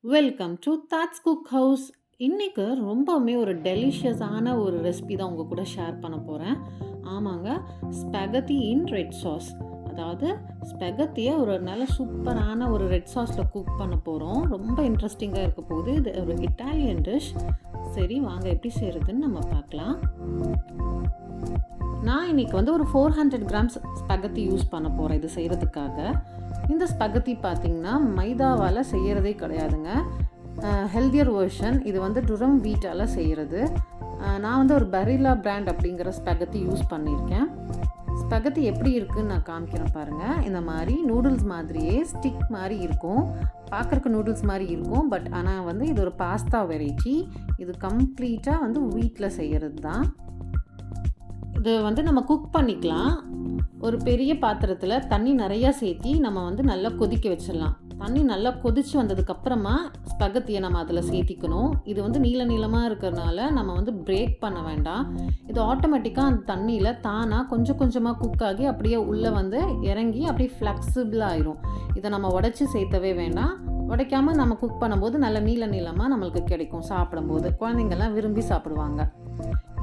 Welcome to thoughts cook house. இன்றைக்கு ரொம்பவுமே ஒரு டெலிஷியஸான ஒரு ரெசிபி தான் உங்கள் கூட ஷேர் பண்ண போகிறேன். ஆமாங்க, ஸ்பெகத்தி இன் ரெட் சாஸ். அதாவது ஸ்பெகத்தியை ஒரு நல்ல சூப்பரான ஒரு ரெட் சாஸில் குக் பண்ண போகிறோம். ரொம்ப இன்ட்ரெஸ்டிங்காக இருக்க போகுது. இது ஒரு இட்டாலியன் டிஷ். சரி, வாங்க எப்படி செய்கிறதுன்னு நம்ம பார்க்கலாம். நான் இன்றைக்கி வந்து ஒரு 400 கிராம்ஸ் ஸ்பெகத்தி யூஸ் பண்ண போகிறேன் இது செய்கிறதுக்காக. இந்த ஸ்பெகத்தி பார்த்திங்கன்னா மைதாவால் செய்கிறதே கிடையாதுங்க. Healthier version. இது வந்து durum வீட்டால் செய்கிறது. நான் வந்து ஒரு பரிலா பிராண்ட் அப்படிங்கிற ஸ்பெகத்தி யூஸ் பண்ணியிருக்கேன். ஸ்பெகத்தி எப்படி இருக்குதுன்னு நான் காமிக்கிறேன் பாருங்கள். இந்த மாதிரி நூடுல்ஸ் மாதிரியே ஸ்டிக் மாதிரி இருக்கும். பார்க்குறக்கு நூடுல்ஸ் மாதிரி இருக்கும். பட் ஆனால் வந்து இது ஒரு பாஸ்தா வெரைட்டி. இது கம்ப்ளீட்டாக வந்து வீட்டில் செய்கிறது தான். இது வந்து நம்ம குக் பண்ணிக்கலாம். ஒரு பெரிய பாத்திரத்தில் தண்ணி நிறையா சேர்த்தி நம்ம வந்து நல்லா கொதிக்க வச்சிடலாம். தண்ணி நல்லா கொதித்து வந்ததுக்கப்புறமா ஸ்பெகத்தியை நம்ம அதில் சேர்த்திக்கணும். இது வந்து நீளமாக இருக்கிறதுனால நம்ம வந்து பிரேக் பண்ண வேண்டாம். இது ஆட்டோமேட்டிக்காக அந்த தண்ணியில் தானாக கொஞ்சம் கொஞ்சமாக குக் ஆகி அப்படியே உள்ளே வந்து இறங்கி அப்படியே ஃப்ளெக்சிபிளாக ஆயிரும். இதை நம்ம உடச்சி சேர்த்தவே வேண்டாம். உடைக்காமல் நம்ம குக் பண்ணும்போது நல்ல நீளமாக நம்மளுக்கு கிடைக்கும். சாப்பிடும்போது குழந்தைங்கள்லாம் விரும்பி சாப்பிடுவாங்க.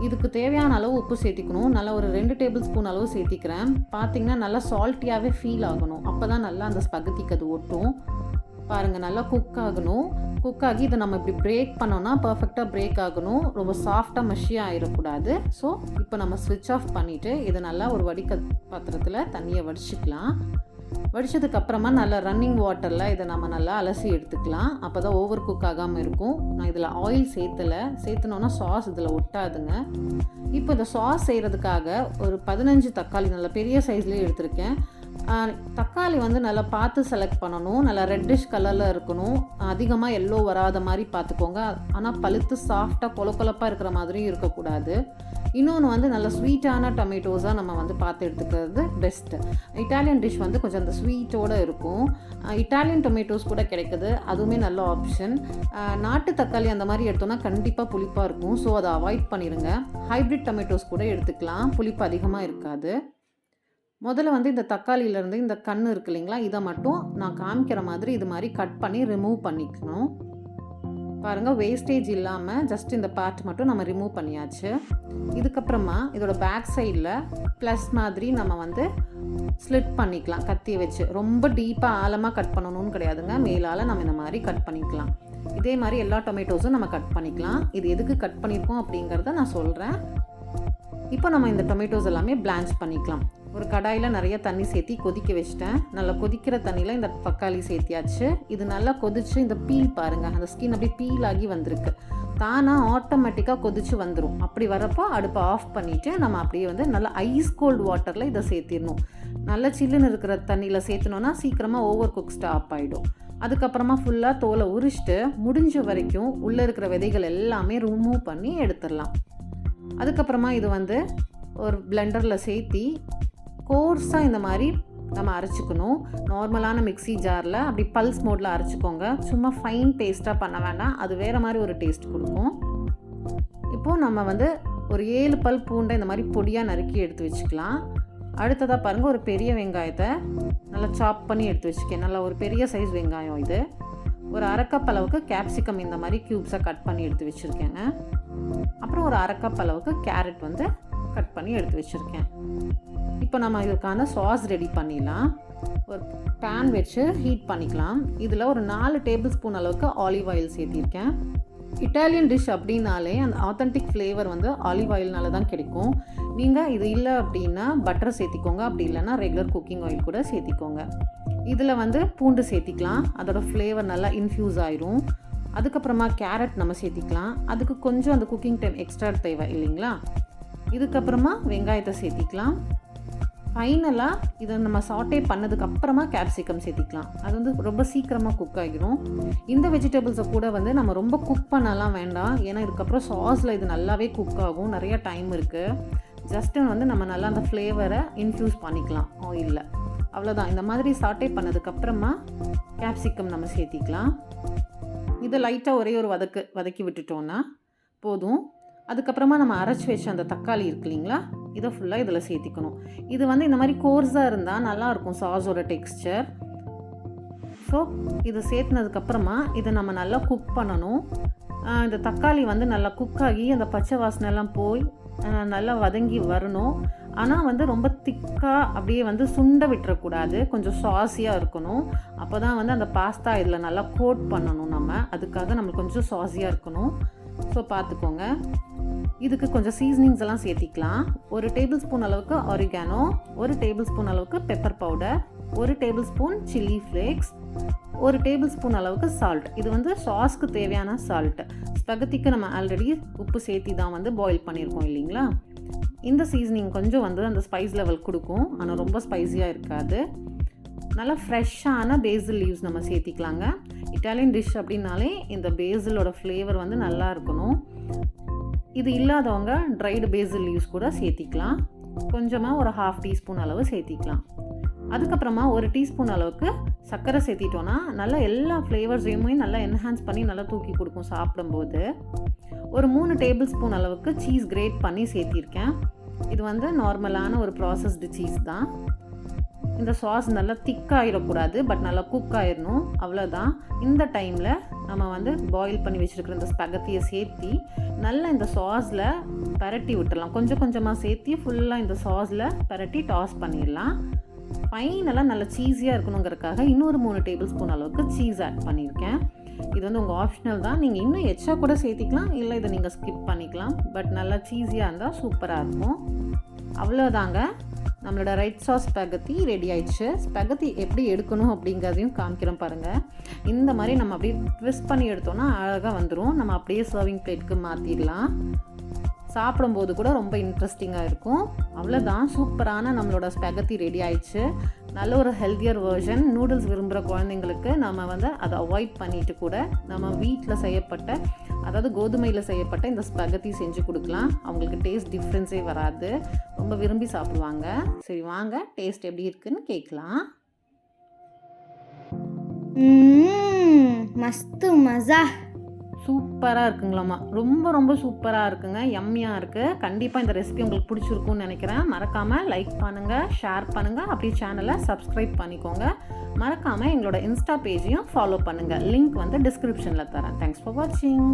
இதுக்கு தேவையான அளவு உப்பு சேர்த்திக்கணும். நல்லா ஒரு 2 டேபிள் ஸ்பூன் அளவு சேர்த்திக்கிறேன். பார்த்திங்கன்னா நல்லா சால்ட்டியாகவே ஃபீல் ஆகணும். அப்போ தான் நல்லா அந்த ஸ்பெகத்திக்கு அது ஒட்டும். பாருங்கள், நல்லா குக் ஆகணும். குக் ஆகி இதை நம்ம இப்படி பிரேக் பண்ணோன்னா பர்ஃபெக்டாக பிரேக் ஆகணும். ரொம்ப சாஃப்டாக மஷியாக ஆகிடக்கூடாது. ஸோ இப்போ நம்ம ஸ்விட்ச் ஆஃப் பண்ணிவிட்டு இதை நல்லா ஒரு பாத்திரத்தில் தண்ணியை வடிச்சிக்கலாம். வடித்ததுக்கப்புறமா நல்லா ரன்னிங் வாட்டரில் இதை நம்ம நல்லா அலசி எடுத்துக்கலாம். அப்போ தான் ஓவர் குக் ஆகாமல் இருக்கும். நான் இதில் ஆயில் சேர்த்துனோன்னா சாஸ் இதில் ஒட்டாதுங்க. இப்போ இந்த சாஸ் செய்கிறதுக்காக ஒரு 15 தக்காளி நல்லா பெரிய சைஸ்லேயே எடுத்திருக்கேன். தக்காளி வந்து நல்லா பார்த்து செலக்ட் பண்ணணும். நல்லா ரெட்டிஷ் கலரில் இருக்கணும். அதிகமாக எல்லோ வராத மாதிரி பார்த்துக்கோங்க. ஆனால் பழுத்து சாஃப்டாக கொலப்பாக இருக்கிற மாதிரியும் இருக்கக்கூடாது. இன்னொன்று வந்து நல்ல ஸ்வீட்டான டொமேட்டோஸாக நம்ம வந்து பார்த்து எடுத்துக்கிறது பெஸ்ட்டு. இட்டாலியன் டிஷ் வந்து கொஞ்சம் அந்த ஸ்வீட்டோடு இருக்கும். இட்டாலியன் டொமேட்டோஸ் கூட கிடைக்குது. அதுவுமே நல்ல ஆப்ஷன். நாட்டு தக்காளி அந்த மாதிரி எடுத்தோன்னா கண்டிப்பாக புளிப்பாக இருக்கும். ஸோ அதை அவாய்ட் பண்ணிடுங்க. ஹைப்ரிட் டொமேட்டோஸ் கூட எடுத்துக்கலாம். புளிப்பு அதிகமாக இருக்காது. முதல்ல வந்து இந்த தக்காளியிலேருந்து இந்த கண் இருக்கு இல்லைங்களா, இதை மட்டும் நான் காமிக்கிற மாதிரி இது மாதிரி கட் பண்ணி ரிமூவ் பண்ணிக்கணும். பாருங்கள், வேஸ்டேஜ் இல்லாமல் ஜஸ்ட் இந்த பார்ட் மட்டும் நம்ம ரிமூவ் பண்ணியாச்சு. இதுக்கப்புறமா இதோட பேக் சைடில் ப்ளஸ் மாதிரி நம்ம வந்து ஸ்லிட் பண்ணிக்கலாம் கத்தியை வச்சு. ரொம்ப டீப்பாக ஆழமாக கட் பண்ணணும்னு கிடையாதுங்க. மேலால் நம்ம இந்த மாதிரி கட் பண்ணிக்கலாம். இதே மாதிரி எல்லா டொமேட்டோஸும் நம்ம கட் பண்ணிக்கலாம். இது எதுக்கு கட் பண்ணியிருக்கோம் அப்படிங்கிறத நான் சொல்கிறேன். இப்போ நம்ம இந்த டொமேட்டோஸ் எல்லாமே பிளான்ச் பண்ணிக்கலாம். ஒரு கடாயில் நிறைய தண்ணி சேர்த்தி கொதிக்க வச்சிட்டேன். நல்லா கொதிக்கிற தண்ணியில் இந்த தக்காளி சேர்த்தியாச்சு. இது நல்லா கொதிச்சு இந்த பீல் பாருங்கள், அந்த ஸ்கின் அப்படியே பீல் ஆகி வந்திருக்கு. தானாக ஆட்டோமேட்டிக்காக கொதிச்சு வந்துடும். அப்படி வரப்போ அடுப்பை ஆஃப் பண்ணிவிட்டு நம்ம அப்படியே வந்து நல்லா ஐஸ் கோல்டு வாட்டரில் இதை சேர்த்திடணும். நல்லா சில்லுன்னு இருக்கிற தண்ணியில் சேர்த்துனோன்னா சீக்கிரமாக ஓவர் குக் ஸ்டாப் ஆகிடும். அதுக்கப்புறமா ஃபுல்லாக தோலை உரிச்சிட்டு முடிஞ்ச வரைக்கும் உள்ளே இருக்கிற விதைகள் எல்லாமே ரிமூவ் பண்ணி எடுத்துடலாம். அதுக்கப்புறமா இது வந்து ஒரு பிளெண்டரில் சேர்த்தி கோர்ஸாக இந்த மாதிரி நம்ம அரைச்சிக்கணும். நார்மலான மிக்ஸி ஜாரில் அப்படி பல்ஸ் மோடில் அரைச்சிக்கோங்க. சும்மா ஃபைன் பேஸ்ட்டாக பண்ண வேண்டாம். அது வேறு மாதிரி ஒரு டேஸ்ட் கொடுக்கும். இப்போது நம்ம வந்து ஒரு 7 பல் பூண்டை இந்த மாதிரி பொடியாக நறுக்கி எடுத்து வச்சுக்கலாம். அடுத்ததாக பாருங்கள், ஒரு பெரிய வெங்காயத்தை நல்லா சாப் பண்ணி எடுத்து வச்சுக்கேன். நல்லா ஒரு பெரிய சைஸ் வெங்காயம் இது. ஒரு 1/2 கப் அளவுக்கு கேப்சிகம் இந்த மாதிரி க்யூப்ஸாக கட் பண்ணி எடுத்து வச்சுருக்கேங்க. அப்புறம் ஒரு 1/2 கப் அளவுக்கு கேரட் வந்து கட் பண்ணி எடுத்து வச்சுருக்கேன். இப்போ நம்ம இதுக்கான சாஸ் ரெடி பண்ணிடலாம். ஒரு பேன் வச்சு ஹீட் பண்ணிக்கலாம். இதில் ஒரு 4 டேபிள் ஸ்பூன் அளவுக்கு ஆலிவ் ஆயில் சேர்த்திருக்கேன். இட்டாலியன் டிஷ் அப்படின்னாலே அந்த ஆத்தென்டிக் ஃப்ளேவர் வந்து ஆலிவ் ஆயில்னால தான் கிடைக்கும். நீங்கள் இது இல்லை அப்படின்னா பட்டர் சேர்த்திக்கோங்க. அப்படி இல்லைன்னா ரெகுலர் குக்கிங் ஆயில் கூட சேர்த்திக்கோங்க. இதில் வந்து பூண்டு சேர்த்திக்கலாம். அதோட ஃப்ளேவர் நல்லா இன்ஃப்யூஸ் ஆயிரும். அதுக்கப்புறமா கேரட் நம்ம சேர்த்திக்கலாம். அதுக்கு கொஞ்சம் அந்த குக்கிங் டைம் எக்ஸ்ட்ரா தேவை இல்லைங்களா. இதுக்கப்புறமா வெங்காயத்தை சேர்த்திக்கலாம். ஃபைனலாக இதை நம்ம சாட்டே பண்ணதுக்கப்புறமா கேப்சிகம் சேர்த்திக்கலாம். அது வந்து ரொம்ப சீக்கிரமாக குக் ஆகிடும். இந்த வெஜிடபிள்ஸை கூட வந்து நம்ம ரொம்ப குக் பண்ணலாம் வேண்டாம். ஏன்னா இதுக்கப்புறம் சாஸில் இது நல்லாவே குக் ஆகும். நிறைய டைம் இருக்குது. ஜஸ்ட்டு வந்து நம்ம நல்லா அந்த ஃப்ளேவரை இன்ஃப்யூஸ் பண்ணிக்கலாம் ஆயிலில். அவ்வளோதான். இந்த மாதிரி சாட்டே பண்ணதுக்கப்புறமா கேப்சிகம் நம்ம சேர்த்திக்கலாம். இதை லைட்டாக ஒரே ஒரு வதக்கி விட்டுட்டோன்னா போதும். அதுக்கப்புறமா நம்ம அரைச்சி வச்ச அந்த தக்காளி இருக்கு இல்லைங்களா, இதை ஃபுல்லாக இதில் சேர்த்திக்கணும். இது வந்து இந்த மாதிரி கோர்ஸாக இருந்தால் நல்லாயிருக்கும் சாஸோட டெக்ஸ்சர். ஸோ இது சேர்த்துனதுக்கப்புறமா இதை நம்ம நல்லா குக் பண்ணணும். இந்த தக்காளி வந்து நல்லா குக் ஆகி அந்த பச்சை வாசனைலாம் போய் நல்லா வதங்கி வரணும். ஆனால் வந்து ரொம்ப திக்காக அப்படியே வந்து சுண்ட விட்டுறக்கூடாது, கொஞ்சம் சாஸியாக இருக்கணும். அப்போ தான் வந்து அந்த பாஸ்தா இதில் நல்லா கோட் பண்ணணும். அதுக்காக நம்மளுக்கு கொஞ்சம் சாஸியாக இருக்கணும். ஸோ பார்த்துக்கோங்க. இதுக்கு கொஞ்சம் சீசனிங்ஸ் எல்லாம் சேர்த்திக்கலாம். 1 டேபிள் ஸ்பூன் அளவுக்கு oregano, 1 டேபிள் ஸ்பூன் அளவுக்கு pepper powder, 1 table spoon chilli flakes, 1 table spoon அளவுக்கு சால்ட். இது வந்து சாஸ்க்கு தேவையான சால்ட். ஸ்பெகத்திக்கு நம்ம ஆல்ரெடி உப்பு சேர்த்தி தான் வந்து பாயில் பண்ணியிருக்கோம் இல்லைங்களா. இந்த சீசனிங் கொஞ்சம் வந்து அந்த ஸ்பைஸ் லெவல் கொடுக்கும், ஆனால் ரொம்ப ஸ்பைஸியாக இருக்காது. நல்லா ஃப்ரெஷ்ஷான பேசில் லீவ்ஸ் நம்ம சேர்த்திக்கலாங்க. இட்டாலியன் டிஷ் அப்படின்னாலே இந்த பேசிலோட ஃப்ளேவர் வந்து நல்லா இருக்கணும். இது இல்லாதவங்க ட்ரைடு பேசில் லீவ்ஸ் கூட சேர்த்திக்கலாம். கொஞ்சமாக ஒரு 1/2 டீஸ்பூன் அளவு சேர்த்திக்கலாம். அதுக்கப்புறமா 1 டீஸ்பூன் அளவுக்கு சர்க்கரை சேர்த்திட்டோன்னா நல்லா எல்லா ஃப்ளேவர்ஸையுமே நல்லா என்ஹான்ஸ் பண்ணி நல்லா தூக்கி கொடுக்கும் சாப்பிடும்போது. ஒரு 3 டேபிள் ஸ்பூன் அளவுக்கு சீஸ் கிரேட் பண்ணி சேர்த்திருக்கேன். இது வந்து நார்மலான ஒரு ப்ராசஸ்டு சீஸ் தான். இந்த சாஸ் நல்லா திக்காகிடக்கூடாது, பட் நல்லா குக் ஆகிடணும், அவ்வளோதான். இந்த டைமில் நம்ம வந்து பாயில் பண்ணி வச்சுருக்கிற இந்த ஸ்பெகத்தியை சேர்த்தி நல்லா இந்த சாஸில் பரட்டி விட்டுடலாம். கொஞ்சம் கொஞ்சமாக சேர்த்தி ஃபுல்லாக இந்த சாஸில் பரட்டி டாஸ் பண்ணிடலாம். ஃபைனலாக நல்லா சீஸியாக இருக்கணுங்கிறதுக்காக இன்னொரு 3 டேபிள் ஸ்பூன் அளவுக்கு சீஸ் ஆட் பண்ணியிருக்கேன். இது வந்து உங்கள் ஆப்ஷனல் தான், நீங்கள் இன்னும் எக்ஸ்ட்ரா கூட சேர்த்திக்கலாம், இல்லை இதை நீங்கள் ஸ்கிப் பண்ணிக்கலாம். பட் நல்லா சீஸியாக இருந்தால் சூப்பராக இருக்கும். அவ்வளோதாங்க, நம்மளோட ரெட் சாஸ் ஸ்பெகத்தி ரெடி ஆயிடுச்சு. ஸ்பெகத்தி எப்படி எடுக்கணும் அப்படிங்கிறதையும் காமிக்கிறோம் பாருங்கள். இந்த மாதிரி நம்ம அப்படியே ட்விஸ்ட் பண்ணி எடுத்தோன்னா அழகாக வந்துடும். நம்ம அப்படியே சர்விங் பிளேட்டுக்கு மாற்றிடலாம். சாப்பிடும்போது கூட ரொம்ப இன்ட்ரெஸ்டிங்காக இருக்கும். அவ்வளோதான், சூப்பரான நம்மளோட ஸ்பெகத்தி ரெடி ஆயிடுச்சு. நல்ல ஒரு ஹெல்த்தியர் வெர்ஷன். நூடுல்ஸ் விரும்புகிற குழந்தைங்களுக்கு நம்ம வந்து அதை அவாய்ட் பண்ணிட்டு கூட நம்ம வீட்டில் செய்யப்பட்ட, அதாவது கோதுமையில் செய்யப்பட்ட இந்த ஸ்பெகத்தி செஞ்சு கொடுக்கலாம். அவங்களுக்கு டேஸ்ட் டிஃப்ரென்ஸே வராது, ரொம்ப விரும்பி சாப்பிடுவாங்க. சரி வாங்க, டேஸ்ட் எப்படி இருக்குன்னு கேட்கலாம். மஸ்து மஸா, சூப்பராக இருக்குங்களாம்மா, ரொம்ப ரொம்ப சூப்பராக இருக்குங்க, யம்மியாக இருக்குது. கண்டிப்பாக இந்த ரெசிபி உங்களுக்கு பிடிச்சிருக்குன்னு நினைக்கிறேன். மறக்காமல் லைக் பண்ணுங்கள், ஷேர் பண்ணுங்கள், அப்படியே சேனலை சப்ஸ்கிரைப் பண்ணிக்கோங்க. மறக்காமல் எங்களோட இன்ஸ்டா பேஜையும் ஃபாலோ பண்ணுங்கள். லிங்க் வந்து டிஸ்கிரிப்ஷனில் தரேன். தேங்க்ஸ் ஃபார் வாட்சிங்.